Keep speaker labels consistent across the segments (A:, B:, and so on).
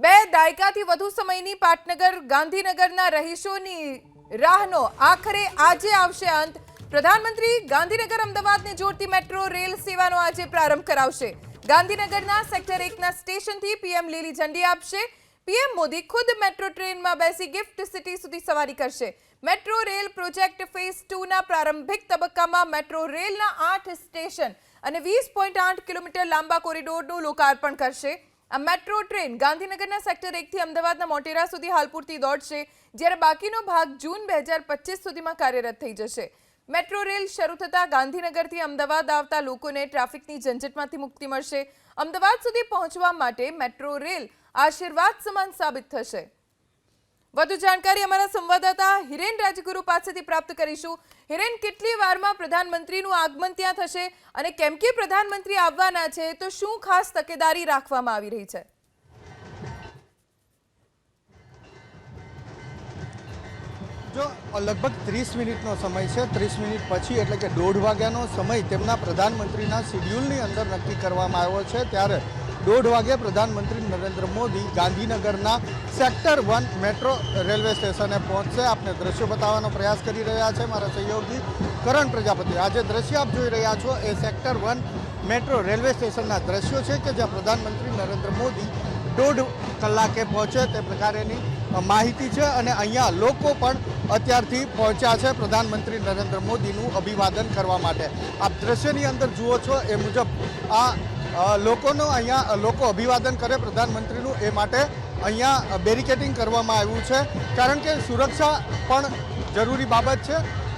A: બે દાયકાથી વધુ સમયની પાટનગર ગાંધીનગરના રહીશોની રાહનો આખરે આજે આવશે અંત। પ્રધાનમંત્રી ગાંધીનગર અમદાવાદને જોડતી મેટ્રો રેલ સેવાનો આજે પ્રારંભ કરાવશે। ગાંધીનગરના સેક્ટર 1ના સ્ટેશનથી પીએમ લીલી ઝંડી આપશે। પીએમ મોદી ખુદ મેટ્રો ટ્રેનમાં બેસી ગિફ્ટ સિટી સુધી સવારી કરશે। મેટ્રો રેલ પ્રોજેક્ટ ફેઝ 2ના પ્રારંભિક તબક્કામાં મેટ્રો રેલના 8 સ્ટેશન અને 20.8 કિલોમીટર લાંબા કોરિડોરનું લોકાર્પણ કરશે। આ મેટ્રો ટ્રેન ગાંધીનગરના સેક્ટર 1થી અમદાવાદના મોટેરા સુધી હાલ પૂરતી દોડશે, જ્યારે બાકીનો ભાગ જૂન 2025 સુધીમાં કાર્યરત થઈ જશે। મેટ્રો રેલ શરૂ થતાં ગાંધીનગરથી અમદાવાદ આવતા લોકોને ટ્રાફિકની ઝંઝટમાંથી મુક્તિ મળશે। અમદાવાદ સુધી પહોંચવા માટે મેટ્રો રેલ આશીર્વાદ સમાન સાબિત થશે। વધુ જાણકારી અમારા સંવાદદાતા હિરેન રાજગુરુ પાસેથી પ્રાપ્ત કરીશું। હિરેન, કેટલી વારમાં પ્રધાનમંત્રીનું આગમન ત્યાં થશે અને કેમ કે પ્રધાનમંત્રી આવવાના છે તો શું ખાસ તકેદારી રાખવામાં આવી રહી છે?
B: જો લગભગ 30 મિનિટનો સમય છે। 30 મિનિટ પછી એટલે કે 1:30 વાગ્યાનો સમય તેમના પ્રધાનમંત્રીના શેડ્યુલની અંદર નક્કી કરવામાં આવ્યો છે, ત્યારે 1:30 વાગે પ્રધાનમંત્રી નરેન્દ્ર મોદી ગાંધીનગરના સેક્ટર 1 મેટ્રો રેલવે સ્ટેશને પહોંચશે। આપને દ્રશ્યો બતાવવાનો પ્રયાસ કરી રહ્યા છે મારા સહયોગી કરણ પ્રજાપતિ। આ જે દ્રશ્ય આપ જોઈ રહ્યા છો એ સેક્ટર 1 મેટ્રો રેલવે સ્ટેશનના દ્રશ્યો છે કે જ્યાં પ્રધાનમંત્રી નરેન્દ્ર મોદી 1.5 કલાકે પહોંચે તે પ્રકારેની માહિતી છે, અને અહીંયા લોકો પણ અત્યારથી પહોંચ્યા છે પ્રધાનમંત્રી નરેન્દ્ર મોદીનું અભિવાદન કરવા માટે। આપ દ્રશ્યની અંદર જુઓ છો એ મુજબ આ લોકો અભિવાદન કરે પ્રધાનમંત્રીનું, એ માટે અહીંયા બેરિકેડિંગ કરવામાં આવ્યું છે, કારણ કે સુરક્ષા પણ જરૂરી બાબત છે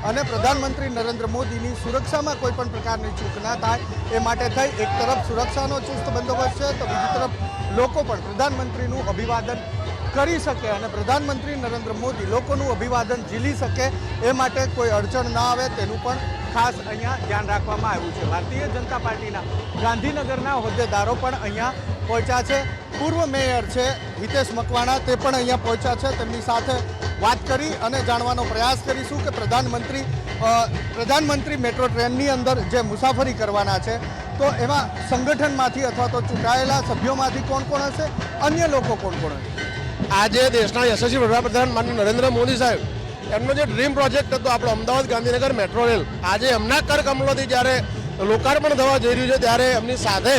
B: અને પ્રધાનમંત્રી નરેન્દ્ર મોદીની સુરક્ષામાં કોઈ પણ પ્રકારની ચૂક ના થાય એ માટે થઈ એક તરફ સુરક્ષાનો ચુસ્ત બંદોબસ્ત છે તો બીજી તરફ લોકો પણ પ્રધાનમંત્રીનું અભિવાદન કરી શકે અને પ્રધાનમંત્રી નરેન્દ્ર મોદી લોકોનું અભિવાદન ઝીલી શકે એ માટે કોઈ અડચણ ના આવે તેનું પણ ખાસ અહીંયા ધ્યાન રાખવામાં આવ્યું છે। ભારતીય જનતા પાર્ટીના ગાંધીનગરના હોદ્દેદારો પણ અહીંયા પહોંચ્યા છે। પૂર્વ મેયર છે હિતેશ મકવાણા, તે પણ અહીંયા પહોંચ્યા છે। તેમની સાથે વાત કરી અને જાણવાનો પ્રયાસ કરીશું કે પ્રધાનમંત્રી મેટ્રો ટ્રેનની અંદર જે મુસાફરી કરવાના છે તો એમાં સંગઠનમાંથી અથવા તો ચૂંટાયેલા સભ્યોમાંથી કોણ કોણ હશે, અન્ય લોકો કોણ કોણ હશે?
C: આજે દેશના યશસ્વી વડાપ્રધાન માનનીય નરેન્દ્ર મોદી સાહેબ એમનો જે ડ્રીમ પ્રોજેક્ટ હતો આપણો અમદાવાદ ગાંધીનગર મેટ્રો રેલ, આજે એમના કરકમલોથી જ્યારે લોકાર્પણ થવા જઈ રહ્યું છે ત્યારે એમની સાથે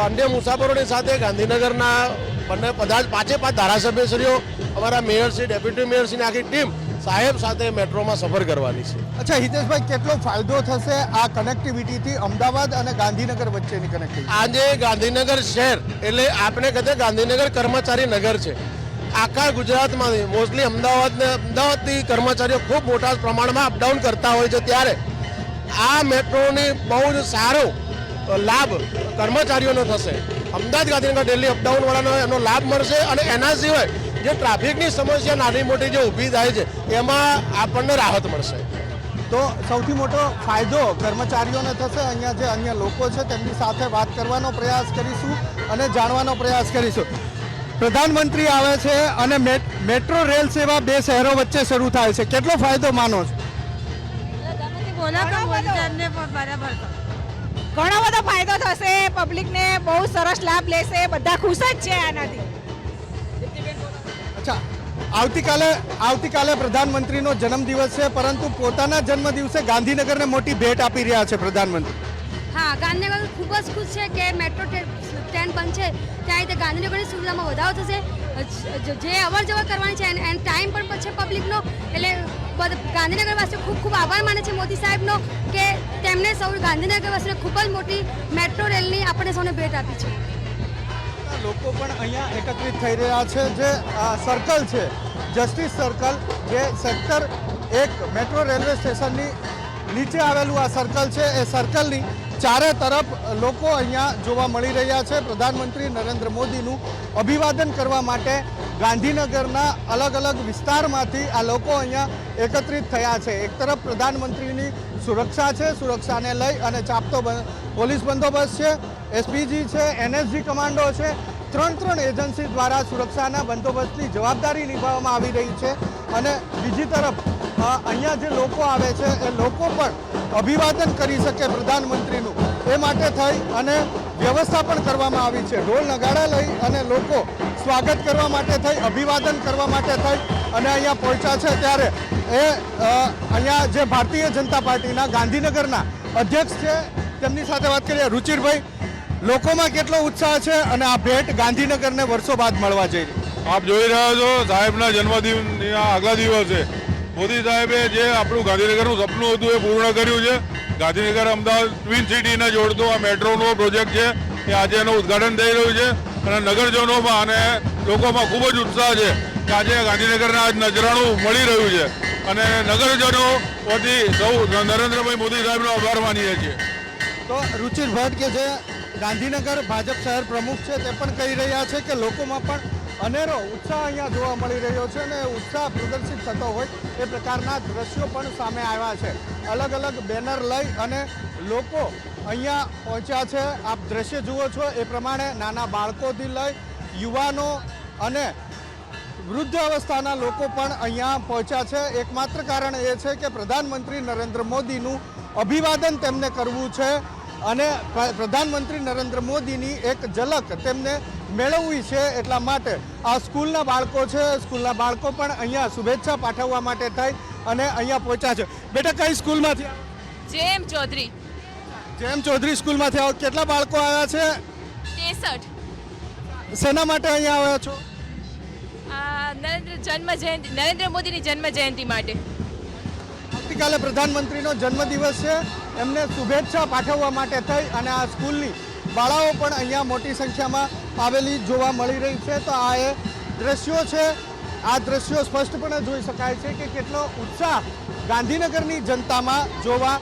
C: અન્ય મુસાફરોની સાથે ગાંધીનગરના બંને 5 ધારાસભ્યશ્રીઓ, અમારા મેયરશ્રી, ડેપ્યુટી મેયરશ્રીની આખી ટીમ સાહેબ સાથે મેટ્રોમાં સફર કરવાની છે।
B: અચ્છા હિતેશભાઈ, કેટલો ફાયદો થશે આ કનેક્ટિવિટીથી અમદાવાદ અને ગાંધીનગર વચ્ચેની કનેક્ટિવિટી?
C: આજે ગાંધીનગર શહેર એટલે આપણે કહેते ગાંધીનગર કર્મચારી નગર છે। આખા ગુજરાતમાંથી મોસ્ટલી અમદાવાદથી કર્મચારીઓ ખૂબ મોટા પ્રમાણમાં અપડાઉન કરતા હોય છે, ત્યારે આ મેટ્રોની બહુ જ સારો લાભ કર્મચારીઓનો થશે। અમદાવાદ ગાંધીનગર દિલ્હી અપડાઉન વાળાનો એનો લાભ મળશે અને એના સિવાય જે ટ્રાફિકની સમસ્યા નાની મોટી જે ઊભી થાય છે એમાં આપણને રાહત મળશે।
B: તો સૌથી મોટો ફાયદો કર્મચારીઓને થશે। અહીંયા જે અન્ય લોકો છે તેમની સાથે વાત કરવાનો પ્રયાસ કરીશું અને જાણવાનો પ્રયાસ કરીશું। પ્રધાનમંત્રી આવે છે અને મેટ્રો રેલ સેવા બે શહેરો વચ્ચે શરૂ થાય છે, કેટલો ફાયદો માનો છો?
D: ઘણો બધો ફાયદો થશે, પબ્લિકને બહુ સરસ લાભ લેશે, બધા ખુશ જ છે આનાથી।
B: અચ્છા, આવતીકાલે પ્રધાનમંત્રીનો જન્મદિવસ છે, પરંતુ પોતાના જન્મદિવસે ગાંધીનગરને મોટી ભેટ આપી રહ્યા છે પ્રધાનમંત્રી।
E: હા, ગાંધીનગર ખૂબ જ ખુશ છે કે મેટ્રો ટ્રેન બનશે ત્યાં તે ગાંધીનગરની સુવિધામાં વધારો થશે। જે અવર જવર કરવાની છે એન્ડ ટાઈમ પણ છે પબ્લિકનો, એટલે ગાંધીનગર વાસીઓ ખૂબ ખૂબ આભાર માને છે મોદી સાહેબનો કે તેમણે સૌ ગાંધીનગર વાસીઓને ખૂબ જ મોટી મેટ્રો રેલની આપણે સૌને ભેટ આપી છે।
B: લોકો પણ અહીંયા એકત્રિત થઈ રહ્યા છે। જે સર્કલ છે જસ્ટિસ સર્કલ, જે સેક્ટર 1 મેટ્રો રેલવે સ્ટેશનની નીચે આવેલું આ સર્કલ છે, એ સર્કલની ચારે તરફ લોકો અહીંયા જોવા મળી રહ્યા છે। પ્રધાનમંત્રી નરેન્દ્ર મોદીનું અભિવાદન કરવા માટે ગાંધીનગરના અલગ અલગ વિસ્તારમાંથી આ લોકો અહીંયા એકત્રિત થયા છે। એક તરફ પ્રધાનમંત્રીની સુરક્ષા છે, સુરક્ષાને લઈ અને ચાપતો પોલીસ બંદોબસ્ત છે, એસપીજી છે, એનએસજી કમાન્ડો છે, 3 એજન્સી દ્વારા સુરક્ષાના બંદોબસ્તની જવાબદારી નિભાવવામાં આવી રહી છે। અને બીજી તરફ અહીંયા જે લોકો આવે છે એ લોકો પણ અભિવાદન કરી શકે પ્રધાનમંત્રીનું, એ માટે થઈ અને વ્યવસ્થા પણ કરવામાં આવી છે। ઢોલ નગાડા લઈ અને લોકો સ્વાગત કરવા માટે થઈ, અભિવાદન કરવા માટે થઈ અને અહીંયા પહોંચ્યા છે ત્યારે અહીંયા જે ભારતીય જનતા પાર્ટીના ગાંધીનગરના અધ્યક્ષ છે તેમની સાથે વાત કરીએ. રુચિરભાઈ, લોકોમાં કેટલો ઉત્સાહ છે અને આ ભેટ ગાંધીનગરને વર્ષો બાદ મળવા જઈ રહી?
F: આપ જોઈ રહ્યા છો સાહેબના જન્મદિવસના આગલા દિવસે મોદી સાહેબે જે આપણું ગાંધીનગરનું સપનું હતું એ પૂર્ણ કર્યું છે. ગાંધીનગર અમદાવાદ ટ્વિન સિટીને જોડતો આ મેટ્રોનો પ્રોજેક્ટ છે એ આજે એનું ઉદ્ઘાટન થઈ રહ્યું છે અને નગરજનોમાં અને લોકોમાં ખૂબ જ ઉત્સાહ છે કે આજે ગાંધીનગરના આજ નજરાણું મળી રહ્યું છે અને નગરજનો વતી સૌ નરેન્દ્રભાઈ મોદી સાહેબનો આભાર માનીએ છીએ.
B: તો રુચિર ભટ્ટ કે જે ગાંધીનગર ભાજપ શહેર પ્રમુખ છે તે પણ કહી રહ્યા છે કે લોકોમાં પણ અનેરો ઉત્સાહ અહીંયા જોવા મળી રહ્યો છે અને ઉત્સાહ પ્રદર્શિત થતો હોય એ પ્રકારના દ્રશ્યો પણ સામે આવ્યા છે. અલગ અલગ બેનર લઈ અને લોકો અહીંયા પહોંચ્યા છે. આપ દ્રશ્ય જુઓ છો એ પ્રમાણે નાના બાળકોથી લઈ યુવાનો અને વૃદ્ધ અવસ્થાના લોકો પણ અહીંયા પહોંચ્યા છે. એકમાત્ર કારણ એ છે કે પ્રધાનમંત્રી નરેન્દ્ર મોદીનું અભિવાદન તેમને કરવું છે અને પ્રધાનમંત્રી નરેન્દ્ર મોદીની એક ઝલક તેમને મેળવવી છે. એટલા માટે આ સ્કૂલના બાળકો છે, સ્કૂલના બાળકો પણ અહીંયા શુભેચ્છા પાઠવવા માટે થઈ અને અહીંયા પહોંચ્યા છે. બેટા, કઈ સ્કૂલમાંથી આવો?
G: જેમ ચૌધરી
B: જેમ ચૌધરી સ્કૂલમાંથી આવો. કેટલા બાળકો આવ્યા છે?
G: 63
B: શેના માટે અહીંયા આવ્યા છો?
G: આ નરેન્દ્ર મોદીની જન્મ જયંતિ માટે.
B: આવતીકાલે પ્રધાનમંત્રીનો જન્મદિવસ છે, એમને શુભેચ્છા પાઠવવા માટે થઈ અને આ સ્કૂલની બાળાઓ પણ અહીંયા મોટી સંખ્યામાં આવેલી જોવા મળી રહી છે. તો આ એ દ્રશ્યો છે. આ દ્રશ્યો સ્પષ્ટપણે જોઈ શકાય છે કે કેટલો ઉત્સાહ ગાંધીનગરની જનતામાં જોવા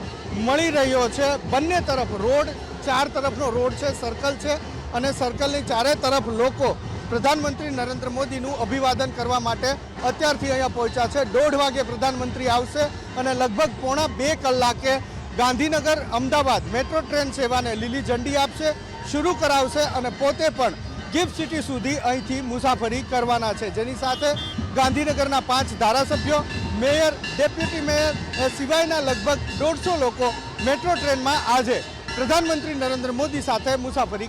B: મળી રહ્યો છે. બંને તરફ રોડ, ચાર તરફનો રોડ છે, સર્કલ છે અને સર્કલની ચારે તરફ લોકો પ્રધાનમંત્રી નરેન્દ્ર મોદીનું અભિવાદન કરવા માટે અત્યારથી અહીંયા પહોંચ્યા છે. 1:30 વાગે પ્રધાનમંત્રી આવશે અને લગભગ 1.5 કલાકે ગાંધીનગર અમદાવાદ મેટ્રો ટ્રેન સેવાને લીલી ઝંડી આપશે, શરૂ કરાવશે અને પોતે પણ ગિફ્ટ સિટી સુધી અહીંથી મુસાફરી કરવાના છે. જેની સાથે ગાંધીનગરના 5 ધારાસભ્યો, મેયર, ડેપ્યુટી મેયર એ સિવાયના લગભગ 150 લોકો મેટ્રો ટ્રેનમાં આજે પ્રધાનમંત્રી નરેન્દ્ર મોદી સાથે મુસાફરી કરશે.